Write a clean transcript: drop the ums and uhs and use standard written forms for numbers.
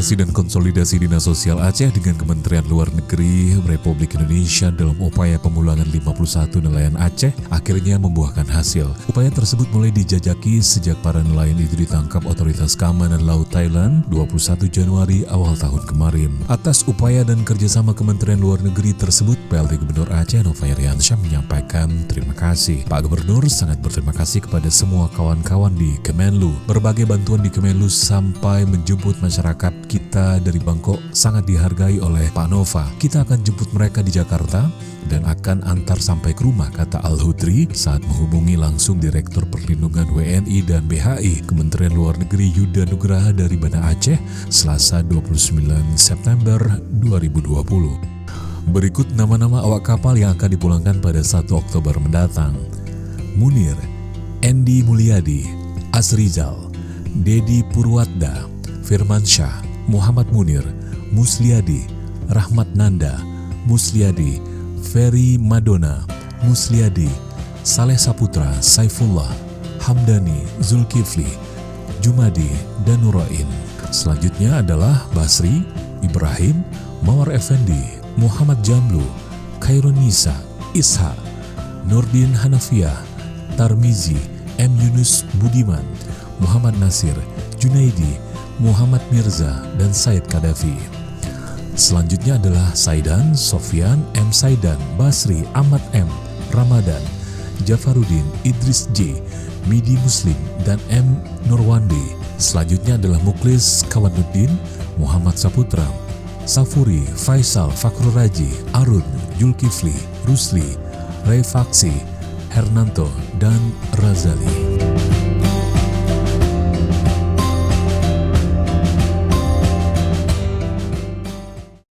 Koordinasi dan Konsolidasi Dinas Sosial Aceh dengan Kementerian Luar Negeri Republik Indonesia dalam upaya pemulangan 51 nelayan Aceh akhirnya membuahkan hasil. Upaya tersebut mulai dijajaki sejak para nelayan itu ditangkap Otoritas Keamanan Laut Thailand 21 Januari awal tahun kemarin. Atas upaya dan kerjasama Kementerian Luar Negeri tersebut, PLT Gubernur Aceh Nova Iriansyah menyampaikan terima kasih. Pak Gubernur sangat berterima kasih kepada semua kawan-kawan di Kemenlu. Berbagai bantuan di Kemenlu sampai menjemput masyarakat kita dari Bangkok sangat dihargai oleh Pak Nova. Kita akan jemput mereka di Jakarta dan akan antar sampai ke rumah, kata Al-Hudri saat menghubungi langsung Direktur Perlindungan WNI dan BHI Kementerian Luar Negeri Yuda Nugraha dari Banda Aceh, Selasa 29 September 2020. Berikut nama-nama awak kapal yang akan dipulangkan pada 1 Oktober mendatang. Munir, Endi Mulyadi, Asrizal, Dedi Purwatda, Firmansyah, Muhammad Munir, Musliadi, Rahmat Nanda, Musliadi, Ferry Madona, Musliadi, Saleh Saputra, Saifullah, Hamdani, Zulkifli, Jumadi, dan Nurain. Selanjutnya adalah Basri, Ibrahim, Mawar Effendi, Muhammad Jamlu, Khairun Nisa, Isha, Nurdin Hanafiah, Tarmizi, M. Yunus Budiman, Muhammad Nasir, Junaidi, Muhammad Mirza, dan Said Kadafi. Selanjutnya adalah Saidan, Sofyan, M. Saidan, Basri, Ahmad M. Ramadan, Jafarudin, Idris J, Midi Muslim, dan M. Nurwandi. Selanjutnya adalah Muklis Kawanuddin, Muhammad Saputra, Safuri, Faisal, Fakrul Raji, Arun, Julkifli, Rusli, Ray Faksi, Hernanto, dan Razali.